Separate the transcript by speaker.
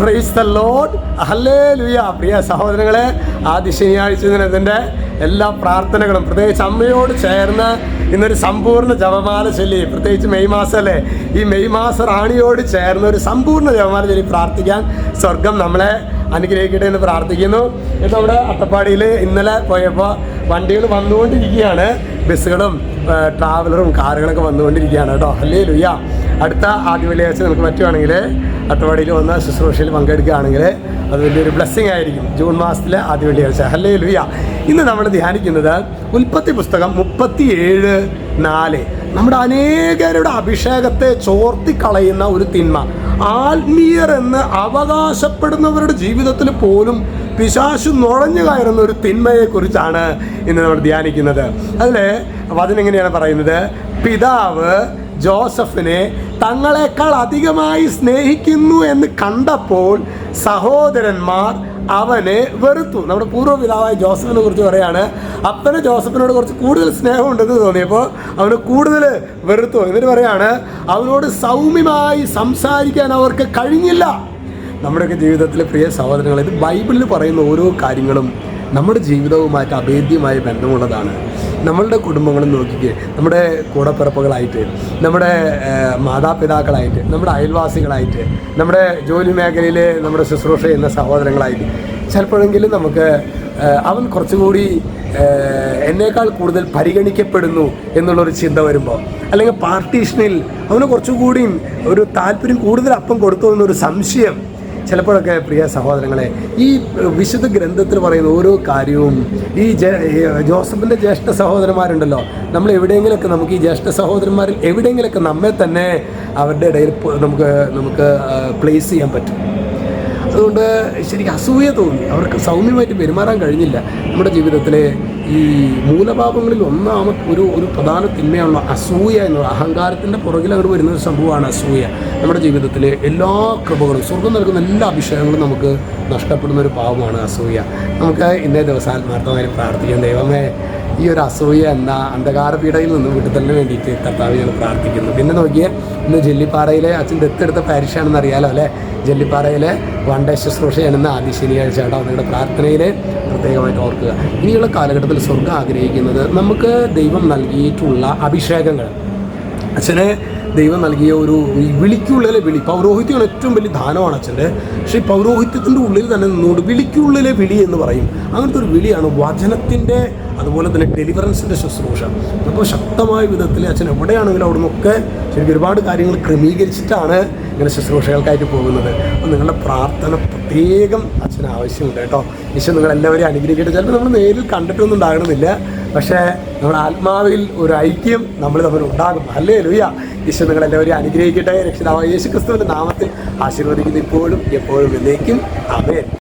Speaker 1: Price the Lord, hallelujah. പ്രിയ സഹോദരങ്ങളെ, ആദ്യ ശനിയാഴ്ച ദിനത്തിൻ്റെ എല്ലാ പ്രാർത്ഥനകളും പ്രത്യേകിച്ച് അമ്മയോട് ചേർന്ന് ഇന്നൊരു സമ്പൂർണ്ണ ജപമാല ചൊല്ലി, പ്രത്യേകിച്ച് മെയ് മാസമല്ലേ, ഈ മെയ് മാസ റാണിയോട് ചേർന്ന് ഒരു സമ്പൂർണ്ണ ജപമാല ചൊല്ലി പ്രാർത്ഥിക്കാൻ സ്വർഗം നമ്മളെ അനുഗ്രഹിക്കട്ടെ എന്ന് പ്രാർത്ഥിക്കുന്നു. ഇപ്പം നമ്മുടെ അട്ടപ്പാടിയിൽ ഇന്നലെ പോയപ്പോൾ വണ്ടികൾ വന്നുകൊണ്ടിരിക്കുകയാണ്, ബസ്സുകളും ട്രാവലറും കാറുകളൊക്കെ വന്നുകൊണ്ടിരിക്കുകയാണ് കേട്ടോ. ഹല്ലേലൂയ. അടുത്ത ആദ്യ വെള്ളിയാഴ്ച നമുക്ക് പറ്റുവാണെങ്കിൽ അട്ടപ്പാടിയിൽ വന്ന ശുശ്രൂഷയിൽ പങ്കെടുക്കുകയാണെങ്കിൽ അത് വലിയൊരു ബ്ലെസ്സിങ് ആയിരിക്കും. ജൂൺ മാസത്തിലെ ആദ്യ വെള്ളിയാഴ്ച. ഹല്ലേലൂയ. ഇന്ന് നമ്മൾ ധ്യാനിക്കുന്നത് ഉൽപ്പത്തി പുസ്തകം 37:4. നമ്മുടെ അനേകരുടെ അഭിഷേകത്തെ ചോർത്തിക്കളയുന്ന ഒരു തിന്മ, ആത്മീയർ എന്ന് അവകാശപ്പെടുന്നവരുടെ ജീവിതത്തിൽ പോലും പിശാചു നുഴഞ്ഞു കയറുന്ന ഒരു തിന്മയെക്കുറിച്ചാണ് ഇന്ന് നമ്മൾ ധ്യാനിക്കുന്നത്. അതിൽ വചനം എങ്ങനെയാണ് പറയുന്നത്? പിതാവ് ജോസഫിനെ തങ്ങളെക്കാൾ അധികമായി സ്നേഹിക്കുന്നു എന്ന് കണ്ടപ്പോൾ സഹോദരന്മാർ അവനെ വെറുത്തു. നമ്മുടെ പൂർവ്വപിതാവായ ജോസഫിനെ കുറിച്ച് പറയാണ്, അപ്പന് ജോസഫിനോട് കുറച്ച് കൂടുതൽ സ്നേഹമുണ്ടെന്ന് തോന്നിയപ്പോൾ അവന് കൂടുതൽ വെറുത്തു. എന്നിട്ട് പറയാണ്, അവനോട് സൗമ്യമായി സംസാരിക്കാൻ അവർക്ക് കഴിഞ്ഞില്ല. നമ്മുടെയൊക്കെ ജീവിതത്തിൽ പ്രിയ സഹോദരങ്ങൾ, ഇത് ബൈബിളിൽ പറയുന്ന ഓരോ കാര്യങ്ങളും നമ്മുടെ ജീവിതവുമായിട്ട് അഭേദ്യമായ ബന്ധമുള്ളതാണ്. നമ്മളുടെ കുടുംബങ്ങളും നോക്കിക്കേ, നമ്മുടെ കൂടപ്പിറപ്പുകളായിട്ട്, നമ്മുടെ മാതാപിതാക്കളായിട്ട്, നമ്മുടെ അയൽവാസികളായിട്ട്, നമ്മുടെ ജോലി മേഖലയിൽ നമ്മുടെ ശുശ്രൂഷ ചെയ്യുന്ന സഹോദരങ്ങളായിട്ട്, ചിലപ്പോഴെങ്കിലും നമുക്ക് അവൻ കുറച്ചുകൂടി എന്നേക്കാൾ കൂടുതൽ പരിഗണിക്കപ്പെടുന്നു എന്നുള്ളൊരു ചിന്ത വരുമ്പോൾ, അല്ലെങ്കിൽ പാർട്ടീഷനിൽ അവന് കുറച്ചുകൂടി ഒരു താല്പര്യം കൂടുതൽ അപ്പം കൊടുത്തു എന്നൊരു സംശയം ചിലപ്പോഴൊക്കെ പ്രിയ സഹോദരങ്ങളെ, ഈ വിശുദ്ധ ഗ്രന്ഥത്തിൽ പറയുന്ന ഓരോ കാര്യവും, ഈ ജോസഫിൻ്റെ ജ്യേഷ്ഠ സഹോദരന്മാരുണ്ടല്ലോ, നമ്മൾ എവിടെയെങ്കിലൊക്കെ നമുക്ക് ഈ ജ്യേഷ്ഠ സഹോദരന്മാരിൽ എവിടെയെങ്കിലൊക്കെ നമ്മെ തന്നെ അവരുടെ ഇടയിൽ നമുക്ക് പ്ലേസ് ചെയ്യാൻ പറ്റും. അതുകൊണ്ട് ശരിക്കും അസൂയ തോന്നി, അവർക്ക് സൗമ്യമായിട്ട് പെരുമാറാൻ കഴിഞ്ഞില്ല. നമ്മുടെ ജീവിതത്തിലെ ഈ മൂലപാപങ്ങളിൽ ഒന്നാമത്തെ ഒരു പ്രധാന തിന്മയുള്ള അസൂയ എന്നുള്ള, അഹങ്കാരത്തിൻ്റെ പുറകിൽ അവർ വരുന്ന ഒരു സംഭവമാണ് അസൂയ. നമ്മുടെ ജീവിതത്തിലെ എല്ലാ കൃപകളും, സ്വർഗം നൽകുന്ന എല്ലാ അഭിഷേകങ്ങളും നമുക്ക് നഷ്ടപ്പെടുന്ന ഒരു പാവമാണ് അസൂയ. നമുക്ക് ഇന്നേ ദിവസം ആത്മാർത്ഥമായി പ്രാർത്ഥിക്കാം. ദൈവമേ, ഈ ഒരു അസൂയ എന്ന അന്ധകാരപീഠയിൽ നിന്ന് വിട്ടുതലിന് വേണ്ടിയിട്ട് കർത്താവ് ഞാൻ പ്രാർത്ഥിക്കുന്നു. പിന്നെ നോക്കിയേ, ഇന്ന് ജെല്ലിപ്പാറയിലെ അച്ഛൻ ദത്തെടുത്ത പാരിഷാണെന്ന് അറിയാലോ അല്ലേ? ജെല്ലിപ്പാറയിലെ വൺ ഡേ ശുശ്രൂഷയാണെന്ന് ആദ്യ ശനിയാഴ്ച കേട്ടോ. നിങ്ങളുടെ പ്രാർത്ഥനയിൽ പ്രത്യേകമായിട്ട് ഓർക്കുക. ഇനിയുള്ള കാലഘട്ടത്തിൽ സ്വർഗ്ഗം ആഗ്രഹിക്കുന്നത് നമുക്ക് ദൈവം നൽകിയിട്ടുള്ള അഭിഷേകങ്ങൾ, അച്ഛനെ ദൈവം നൽകിയ ഒരു വിളിക്കുള്ളിലെ വിളി, പൗരോഹിത്യമാണ് ഏറ്റവും വലിയ ദാനമാണ് അച്ഛൻ്റെ. പക്ഷേ ഈ പൗരോഹിത്യത്തിൻ്റെ ഉള്ളിൽ തന്നെ നിന്നുകൊണ്ട് വിളിക്കുള്ളിലെ വിളി എന്ന് പറയും, അങ്ങനത്തെ ഒരു വിളിയാണ് വചനത്തിൻ്റെ, അതുപോലെ തന്നെ ഡെലിവറൻസിൻ്റെ ശുശ്രൂഷ. അപ്പോൾ ശക്തമായ വിധത്തിൽ അച്ഛൻ എവിടെയാണെങ്കിലും അവിടെ നിന്നൊക്കെ ശരിക്കും ഒരുപാട് കാര്യങ്ങൾ ക്രമീകരിച്ചിട്ടാണ് ഇങ്ങനെ ശുശ്രൂഷകൾക്കായിട്ട് പോകുന്നത്. അപ്പോൾ നിങ്ങളുടെ പ്രാർത്ഥന പ്രത്യേകം അച്ഛന് ആവശ്യമുണ്ട് കേട്ടോ. ഈശോ നിങ്ങളെല്ലാവരെയും അനുഗ്രഹിക്കട്ടെ. ചിലപ്പോൾ നമ്മൾ നേരിൽ കണ്ടിട്ടൊന്നും ഉണ്ടാകണമെന്നില്ല, പക്ഷേ നമ്മുടെ ആത്മാവിൽ ഒരു ഐക്യം നമ്മൾ തമ്മിൽ ഉണ്ടാകും. ഹല്ലേലൂയ. ഈശോ നിങ്ങളെല്ലാവരെയും അനുഗ്രഹിക്കട്ടെ. രക്ഷിതാവായ യേശു ക്രിസ്തുവിൻ്റെ നാമത്തിൽ ആശീർവദിക്കുന്നു, ഇപ്പോഴും എപ്പോഴും എന്നേക്കും. ആമേൻ.